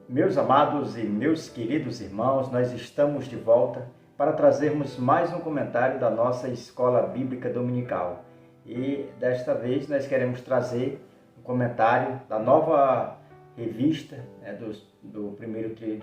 Meus amados e meus queridos irmãos, nós estamos de volta para trazermos mais um comentário da nossa Escola Bíblica Dominical. E desta vez nós queremos trazer um comentário da nova revista do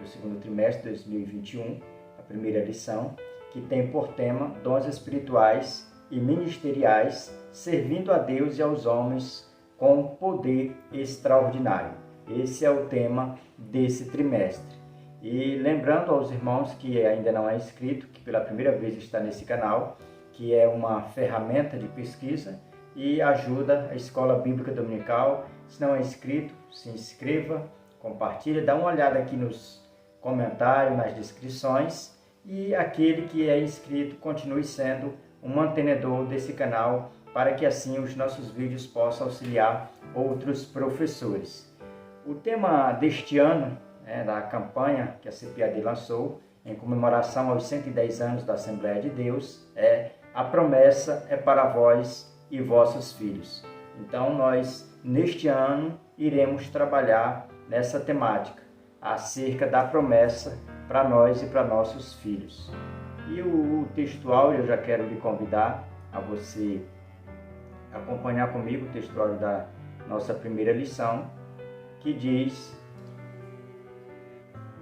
segundo trimestre de 2021, a primeira lição, que tem por tema Dons Espirituais e Ministeriais, servindo a Deus e aos homens com poder extraordinário. Esse é o tema desse trimestre. E lembrando aos irmãos que ainda não é inscrito, que pela primeira vez está nesse canal, que é uma ferramenta de pesquisa e ajuda a Escola Bíblica Dominical. Se não é inscrito, se inscreva, compartilhe, dá uma olhada aqui nos comentários, nas descrições. E aquele que é inscrito continue sendo um mantenedor desse canal, para que assim os nossos vídeos possam auxiliar outros professores. O tema deste ano, da campanha que a CPAD lançou, em comemoração aos 110 anos da Assembleia de Deus, é A Promessa é para vós e vossos filhos. Então, nós, neste ano, iremos trabalhar nessa temática, acerca da promessa para nós e para nossos filhos. E o textual, eu já quero lhe convidar a você acompanhar comigo o textual da nossa primeira lição, que diz: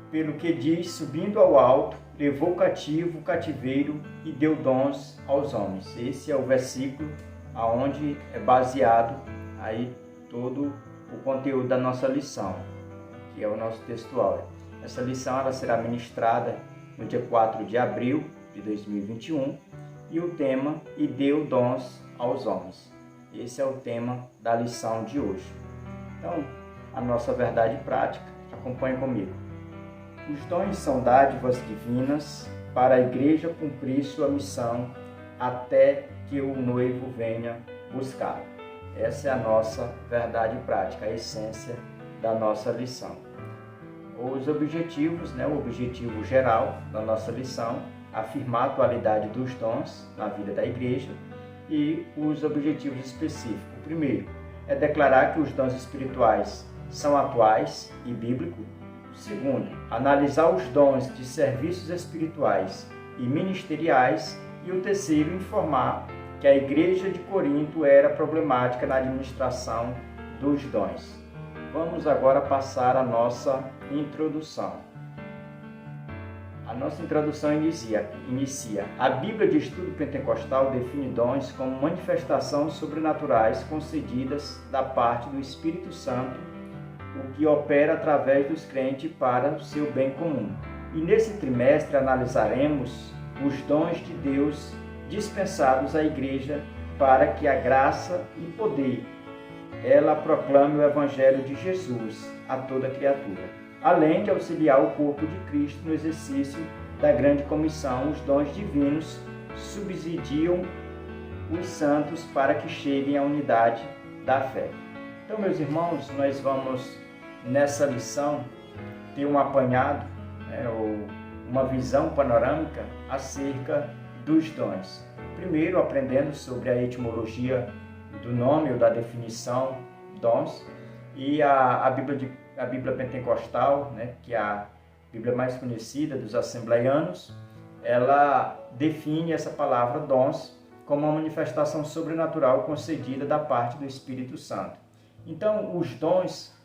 pelo que diz, subindo ao alto, levou cativo o cativeiro e deu dons aos homens. Esse é o versículo aonde é baseado aí todo o conteúdo da nossa lição, que é o nosso textual. Essa lição ela será ministrada no dia 4 de abril de 2021 e o tema E deu dons aos homens. Esse é o tema da lição de hoje. Então, a nossa verdade prática, acompanhe comigo. Os dons são dádivas divinas para a igreja cumprir sua missão até que o noivo venha buscar. Essa é a nossa verdade prática, a essência da nossa lição. Os objetivos, o objetivo geral da nossa lição, afirmar a atualidade dos dons na vida da igreja e os objetivos específicos. O primeiro é declarar que os dons espirituais são atuais e bíblicos. O segundo, analisar os dons de serviços espirituais e ministeriais. E o terceiro, informar que a igreja de Corinto era problemática na administração dos dons. Vamos agora passar a nossa introdução. A nossa introdução inicia: a Bíblia de Estudo Pentecostal define dons como manifestações sobrenaturais concedidas da parte do Espírito Santo, o que opera através dos crentes para o seu bem comum. E nesse trimestre analisaremos os dons de Deus dispensados à igreja para que a graça e poder ela proclame o Evangelho de Jesus a toda criatura, além de auxiliar o corpo de Cristo no exercício da grande comissão. Os dons divinos subsidiam os santos para que cheguem à unidade da fé. Então, meus irmãos, nós vamos nessa lição ter um apanhado, ou uma visão panorâmica acerca dos dons. Primeiro, aprendendo sobre a etimologia do nome ou da definição dons, e a Bíblia Pentecostal, que é a Bíblia mais conhecida dos assembleianos, ela define essa palavra dons como uma manifestação sobrenatural concedida da parte do Espírito Santo. Então, os dons,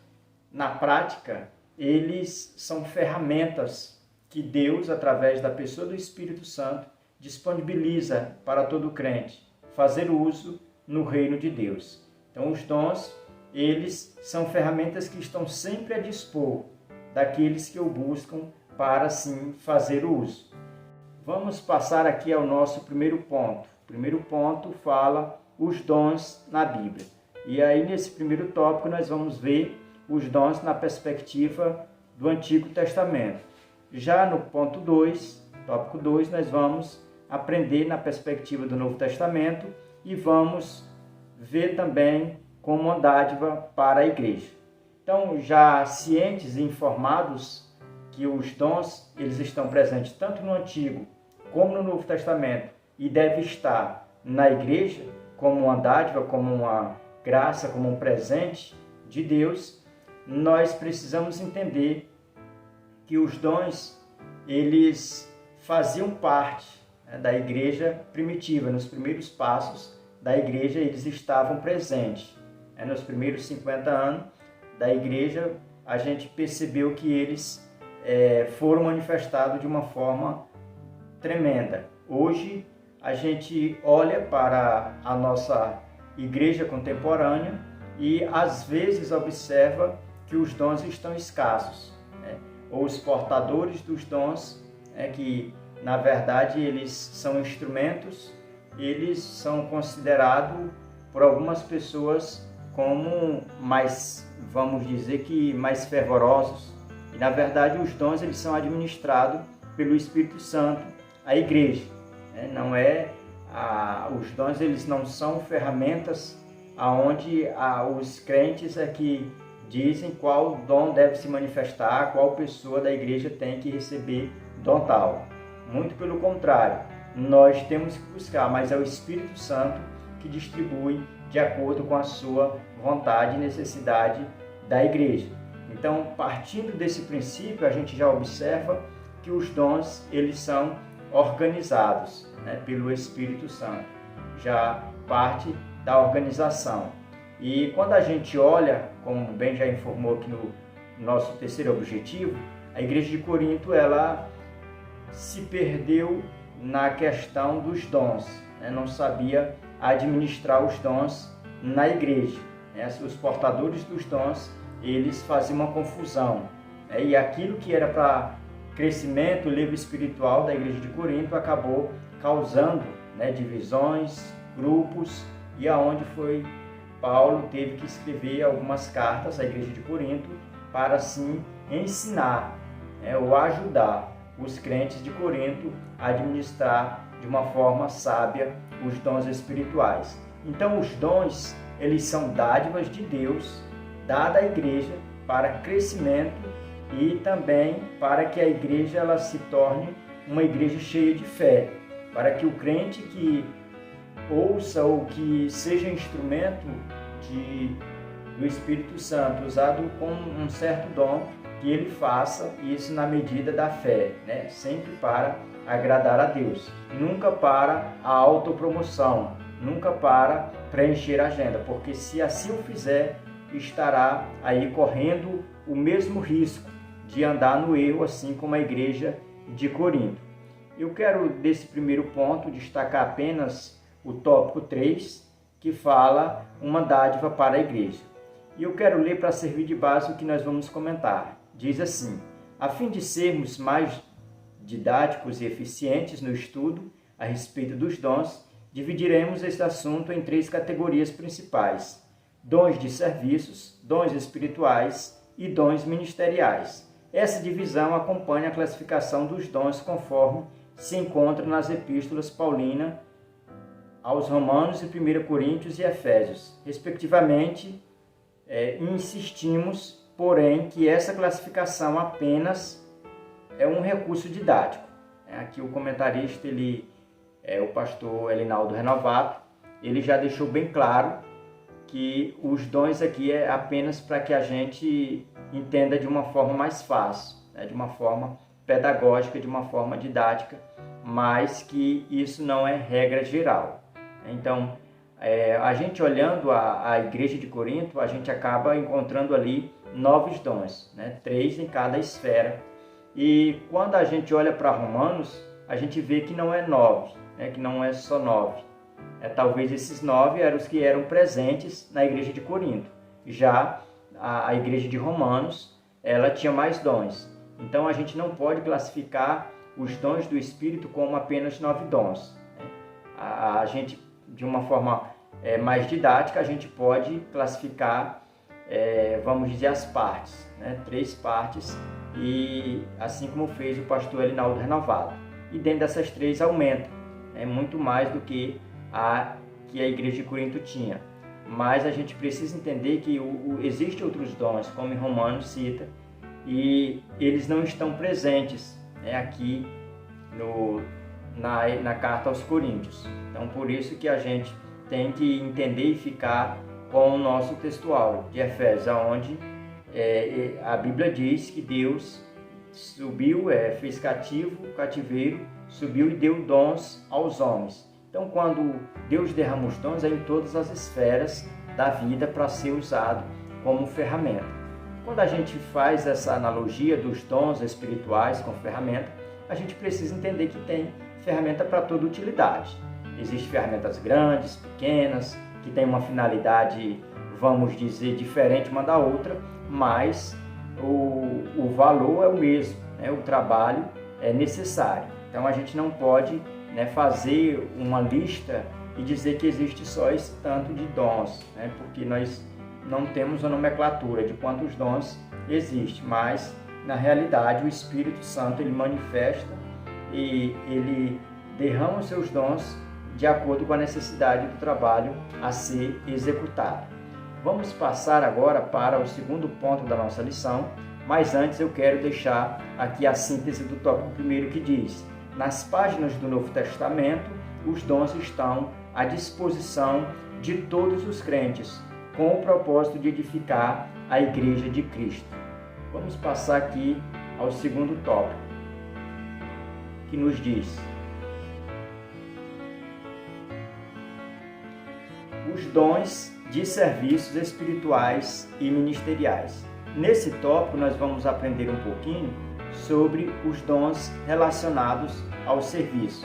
na prática, eles são ferramentas que Deus, através da pessoa do Espírito Santo, disponibiliza para todo crente fazer uso no reino de Deus. Então, os dons, eles são ferramentas que estão sempre a dispor daqueles que o buscam para, sim, fazer uso. Vamos passar aqui ao nosso primeiro ponto. O primeiro ponto fala os dons na Bíblia. E aí, nesse primeiro tópico, nós vamos ver os dons na perspectiva do Antigo Testamento. Já no ponto 2, tópico 2, nós vamos aprender na perspectiva do Novo Testamento e vamos ver também como uma dádiva para a igreja. Então, já cientes e informados que os dons eles estão presentes tanto no Antigo como no Novo Testamento e deve estar na igreja como uma dádiva, como uma graça, como um presente de Deus, nós precisamos entender que os dons, eles faziam parte, né, da igreja primitiva. Nos primeiros passos da igreja, eles estavam presentes. Nos primeiros 50 anos da igreja, a gente percebeu que eles foram manifestados de uma forma tremenda. Hoje, a gente olha para a nossa igreja contemporânea e, às vezes, observa que os dons estão escassos, né? Ou os portadores dos dons, que, na verdade, eles são instrumentos, eles são considerados por algumas pessoas como mais, vamos dizer que mais fervorosos. E, na verdade, os dons, eles são administrados pelo Espírito Santo, a igreja. Não os dons, eles não são ferramentas aonde os crentes é que dizem qual dom deve se manifestar, qual pessoa da igreja tem que receber dom tal. Muito pelo contrário, nós temos que buscar, mas é o Espírito Santo que distribui de acordo com a sua vontade e necessidade da igreja. Então, partindo desse princípio, a gente já observa que os dons, eles são organizados, né, pelo Espírito Santo. Já parte da organização. E quando a gente olha, como bem já informou aqui no nosso terceiro objetivo, a igreja de Corinto, ela se perdeu na questão dos dons, né? Não sabia administrar os dons na igreja, né? Os portadores dos dons, eles faziam uma confusão, né? E aquilo que era para crescimento, o livro espiritual da igreja de Corinto acabou causando, né, divisões, grupos, e aonde foi Paulo teve que escrever algumas cartas à igreja de Corinto para assim ensinar, ou ajudar os crentes de Corinto a administrar de uma forma sábia os dons espirituais. Então, os dons, eles são dádivas de Deus, dada à igreja para crescimento e também para que a igreja ela se torne uma igreja cheia de fé, para que o crente que ouça ou que seja instrumento do Espírito Santo, usado com um certo dom, que ele faça isso na medida da fé, né? Sempre para agradar a Deus, nunca para a autopromoção, nunca para preencher a agenda, porque se assim o fizer, estará aí correndo o mesmo risco de andar no erro, assim como a igreja de Corinto. Eu quero, desse primeiro ponto, destacar apenas o tópico 3, que fala uma dádiva para a igreja. E eu quero ler para servir de base o que nós vamos comentar. Diz assim: a fim de sermos mais didáticos e eficientes no estudo a respeito dos dons, dividiremos este assunto em 3 categorias principais: dons de serviços, dons espirituais e dons ministeriais. Essa divisão acompanha a classificação dos dons conforme se encontra nas epístolas paulinas aos Romanos e 1 Coríntios e Efésios, respectivamente. Insistimos, porém, que essa classificação apenas é um recurso didático. Aqui o comentarista, o pastor Elinaldo Renovato, ele já deixou bem claro que os dons aqui é apenas para que a gente entenda de uma forma mais fácil, de uma forma pedagógica, de uma forma didática, mas que isso não é regra geral. Então, a gente olhando a igreja de Corinto, a gente acaba encontrando ali 9 dons, 3 em cada esfera. E quando a gente olha para Romanos, a gente vê que não é 9, que não é só 9. Talvez esses 9 eram os que eram presentes na igreja de Corinto. Já a igreja de Romanos, ela tinha mais dons. Então, a gente não pode classificar os dons do Espírito como apenas 9 dons. A gente, de uma forma mais didática, a gente pode classificar, vamos dizer, as partes, 3 partes, e assim como fez o pastor Elinaldo Renovado. E dentro dessas 3 aumenta, muito mais do que a igreja de Corinto tinha. Mas a gente precisa entender que existem outros dons, como em Romanos cita, e eles não estão presentes aqui na carta aos Coríntios. Então, por isso que a gente tem que entender e ficar com o nosso textual de Efésios, onde a Bíblia diz que Deus subiu, fez cativeiro, subiu e deu dons aos homens. Então, quando Deus derrama os dons, é em todas as esferas da vida para ser usado como ferramenta. Quando a gente faz essa analogia dos dons espirituais com ferramenta, a gente precisa entender que tem ferramenta para toda utilidade. Existem ferramentas grandes, pequenas, que têm uma finalidade, vamos dizer, diferente uma da outra, mas o valor é o mesmo, né? O trabalho é necessário. Então a gente não pode, né, fazer uma lista e dizer que existe só esse tanto de dons, né? Porque nós não temos a nomenclatura de quantos dons existem, mas na realidade o Espírito Santo ele manifesta e ele derrama os seus dons de acordo com a necessidade do trabalho a ser executado. Vamos passar agora para o segundo ponto da nossa lição, mas antes eu quero deixar aqui a síntese do tópico primeiro que diz: nas páginas do Novo Testamento, os dons estão à disposição de todos os crentes, com o propósito de edificar a Igreja de Cristo. Vamos passar aqui ao segundo tópico, que nos diz: os dons de serviços espirituais e ministeriais. Nesse tópico nós vamos aprender um pouquinho sobre os dons relacionados ao serviço.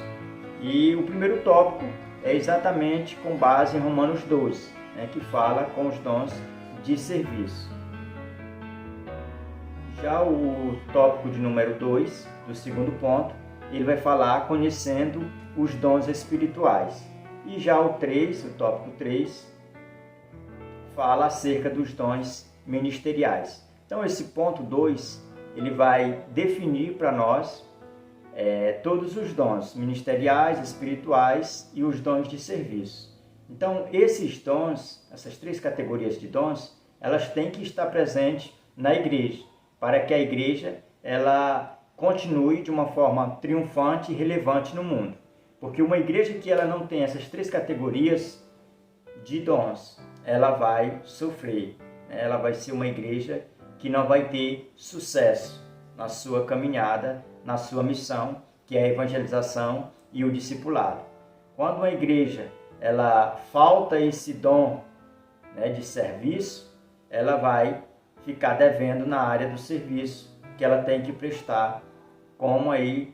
E o primeiro tópico é exatamente com base em Romanos 12, né, que fala com os dons de serviço. Já o tópico de número 2, do segundo ponto, ele vai falar conhecendo os dons espirituais. E já o 3, o tópico 3, fala acerca dos dons ministeriais. Então esse ponto 2, ele vai definir para nós todos os dons ministeriais, espirituais e os dons de serviço. Então esses dons, essas 3 categorias de dons, elas têm que estar presentes na igreja, para que a igreja ela continue de uma forma triunfante e relevante no mundo. Porque uma igreja que ela não tem essas 3 categorias de dons, ela vai sofrer. Ela vai ser uma igreja que não vai ter sucesso na sua caminhada, na sua missão, que é a evangelização e o discipulado. Quando uma igreja ela falta esse dom, né, de serviço, ela vai ficar devendo na área do serviço que ela tem que prestar como aí,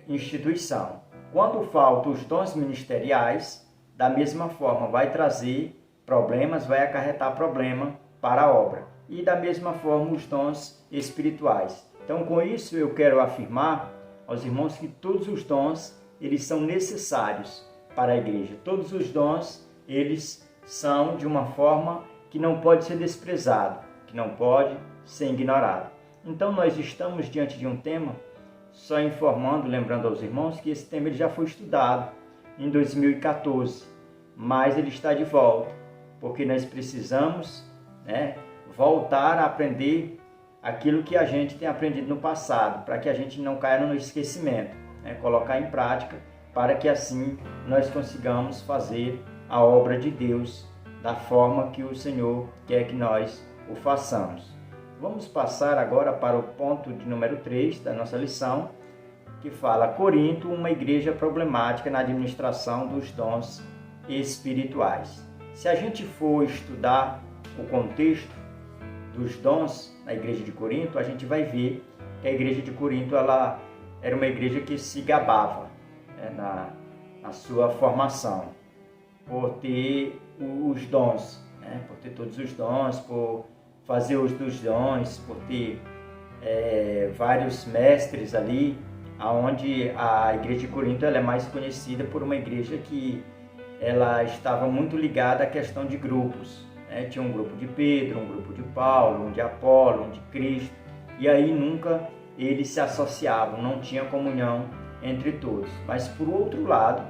instituição. Quando faltam os dons ministeriais, da mesma forma vai trazer problemas, vai acarretar problema para a obra. E da mesma forma os dons espirituais. Então com isso eu quero afirmar aos irmãos que todos os dons eles são necessários para a igreja. Todos os dons eles são de uma forma que não pode ser desprezado, que não pode ser ignorado. Então nós estamos diante de um tema, só informando, lembrando aos irmãos que esse tema ele já foi estudado em 2014, mas ele está de volta, porque nós precisamos, né, voltar a aprender aquilo que a gente tem aprendido no passado, para que a gente não caia no esquecimento, né, colocar em prática, para que assim nós consigamos fazer a obra de Deus da forma que o Senhor quer que nós o façamos. Vamos passar agora para o ponto de número 3 da nossa lição, que fala Corinto, uma igreja problemática na administração dos dons espirituais. Se a gente for estudar o contexto dos dons na igreja de Corinto, a gente vai ver que a igreja de Corinto ela era uma igreja que se gabava, né, na sua formação, por ter os dons, né, por ter todos os dons, por fazer uso dos dons, por ter vários mestres ali, aonde a igreja de Corinto ela é mais conhecida por uma igreja que ela estava muito ligada à questão de grupos, né? Tinha um grupo de Pedro, um grupo de Paulo, um de Apolo, um de Cristo, e aí nunca eles se associavam, não tinha comunhão entre todos. Mas por outro lado,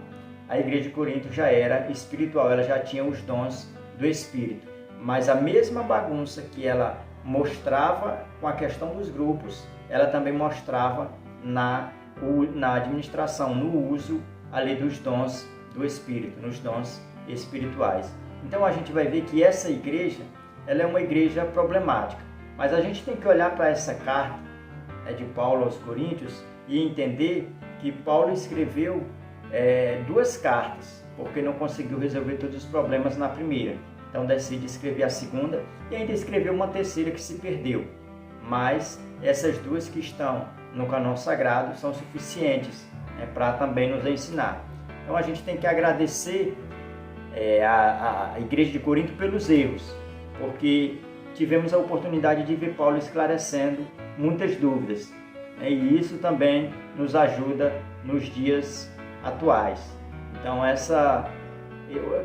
a igreja de Corinto já era espiritual, ela já tinha os dons do Espírito, mas a mesma bagunça que ela mostrava com a questão dos grupos, ela também mostrava na administração, no uso ali dos dons do Espírito, nos dons espirituais. Então a gente vai ver que essa igreja, ela é uma igreja problemática, mas a gente tem que olhar para essa carta de Paulo aos Coríntios e entender que Paulo escreveu 2 cartas, porque não conseguiu resolver todos os problemas na primeira. Então decide escrever a segunda e ainda escreveu uma terceira que se perdeu. Mas essas 2 que estão no cânon sagrado são suficientes para também nos ensinar. Então a gente tem que agradecer a Igreja de Corinto pelos erros, porque tivemos a oportunidade de ver Paulo esclarecendo muitas dúvidas. E isso também nos ajuda nos dias atuais. Então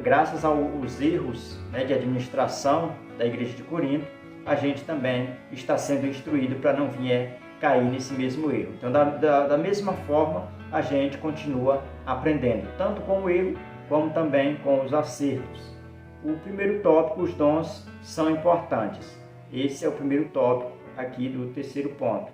graças aos erros de administração da Igreja de Corinto, a gente também está sendo instruído para não vir cair nesse mesmo erro. Então, da mesma forma, a gente continua aprendendo, tanto com o erro, como também com os acertos. O primeiro tópico, os dons são importantes. Esse é o primeiro tópico aqui do terceiro ponto.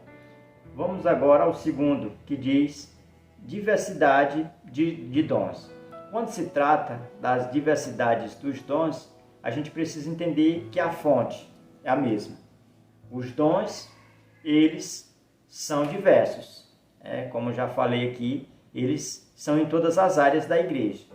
Vamos agora ao segundo, que diz diversidade de dons. Quando se trata das diversidades dos dons, a gente precisa entender que a fonte é a mesma. Os dons, eles são diversos. Como já falei aqui, eles são em todas as áreas da igreja.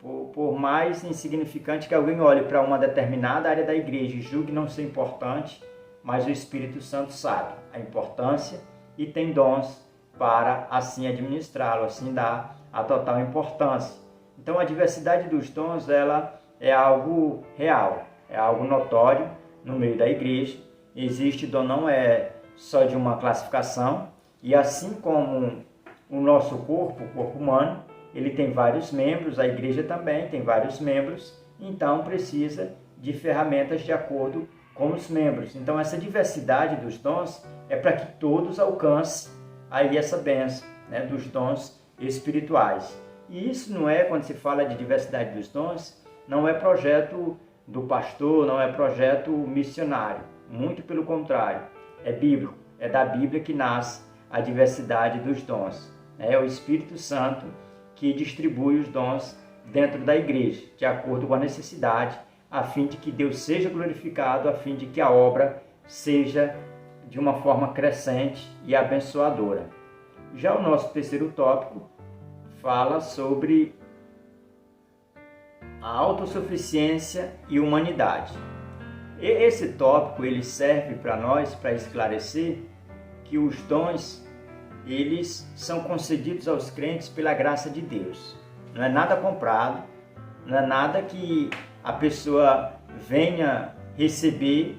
Por mais insignificante que alguém olhe para uma determinada área da igreja e julgue não ser importante, mas o Espírito Santo sabe a importância e tem dons para assim administrá-lo, assim dar a total importância. Então a diversidade dos dons, ela é algo real, é algo notório no meio da igreja. Existe dom, não é só de uma classificação, e assim como o nosso corpo, o corpo humano, ele tem vários membros, a igreja também tem vários membros, então precisa de ferramentas de acordo com os membros. Então essa diversidade dos dons é para que todos alcancem aí essa bênção dos dons espirituais. E isso não é, quando se fala de diversidade dos dons, não é projeto do pastor, não é projeto missionário, muito pelo contrário, é bíblico, é da Bíblia que nasce a diversidade dos dons. É o Espírito Santo que distribui os dons dentro da igreja, de acordo com a necessidade, a fim de que Deus seja glorificado, a fim de que a obra seja de uma forma crescente e abençoadora. Já o nosso terceiro tópico fala sobre a autossuficiência e humanidade. Esse tópico ele serve para nós para esclarecer que os dons eles são concedidos aos crentes pela graça de Deus. Não é nada comprado, não é nada que a pessoa venha receber,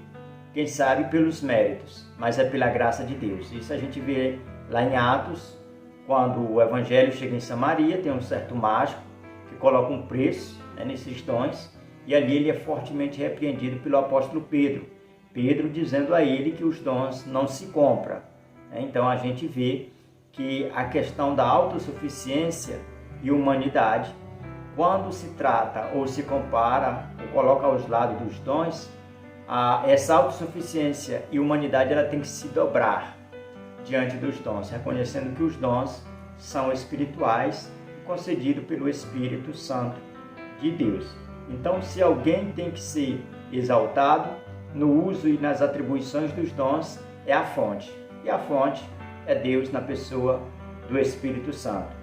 quem sabe, pelos méritos, mas é pela graça de Deus. Isso a gente vê lá em Atos, quando o evangelho chega em Samaria, tem um certo mágico que coloca um preço nesses dons, e ali ele é fortemente repreendido pelo apóstolo Pedro. Pedro dizendo a ele que os dons não se compram. Então a gente vê que a questão da autossuficiência e humanidade, quando se trata ou se compara ou coloca aos lados dos dons, essa autossuficiência e humanidade ela tem que se dobrar diante dos dons, reconhecendo que os dons são espirituais, concedidos pelo Espírito Santo de Deus. Então, se alguém tem que ser exaltado no uso e nas atribuições dos dons, é a fonte. E a fonte é Deus na pessoa do Espírito Santo.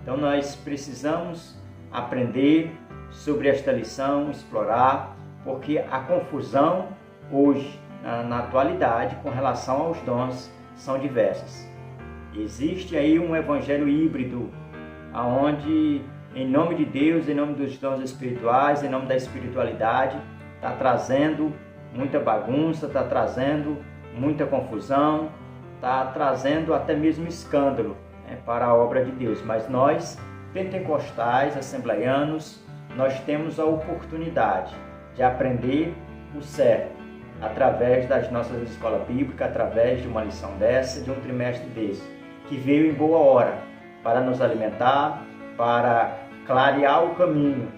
Então, nós precisamos aprender sobre esta lição, explorar, porque a confusão hoje, na atualidade, com relação aos dons, são diversas. Existe aí um evangelho híbrido, onde, em nome de Deus, em nome dos dons espirituais, em nome da espiritualidade, está trazendo muita bagunça, está trazendo muita confusão, está trazendo até mesmo escândalo para a obra de Deus. Mas nós, pentecostais, assembleianos, nós temos a oportunidade de aprender o certo através das nossas escolas bíblicas, através de uma lição dessa, de um trimestre desse, que veio em boa hora para nos alimentar, para clarear o caminho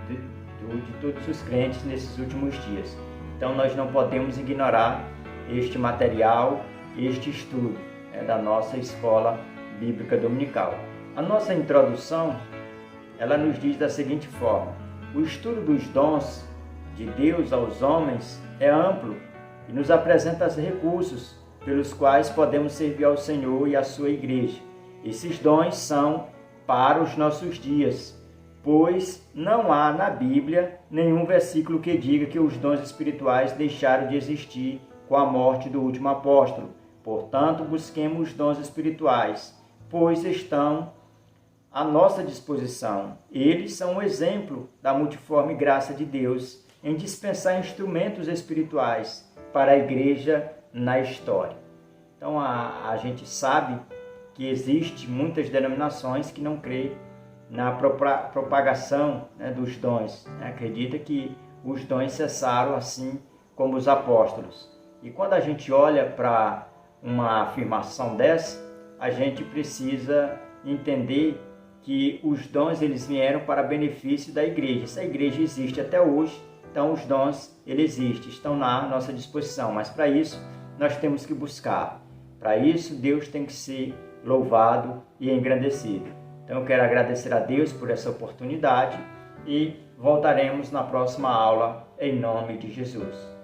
de todos os crentes nesses últimos dias. Então nós não podemos ignorar este material, este estudo da nossa escola bíblica dominical. A nossa introdução, ela nos diz da seguinte forma: o estudo dos dons de Deus aos homens é amplo e nos apresenta os recursos pelos quais podemos servir ao Senhor e à sua igreja. Esses dons são para os nossos dias, pois não há na Bíblia nenhum versículo que diga que os dons espirituais deixaram de existir com a morte do último apóstolo. Portanto, busquemos os dons espirituais, pois estão à nossa disposição. Eles são um exemplo da multiforme graça de Deus em dispensar instrumentos espirituais para a igreja na história. Então, a gente sabe que existe muitas denominações que não creem na propagação, né, dos dons. Acredita que os dons cessaram assim como os apóstolos. E quando a gente olha para uma afirmação dessa, a gente precisa entender que os dons eles vieram para benefício da igreja. Essa igreja existe até hoje, então os dons eles existem, estão na nossa disposição. Mas para isso nós temos que buscar. Para isso Deus tem que ser louvado e engrandecido. Então eu quero agradecer a Deus por essa oportunidade e voltaremos na próxima aula em nome de Jesus.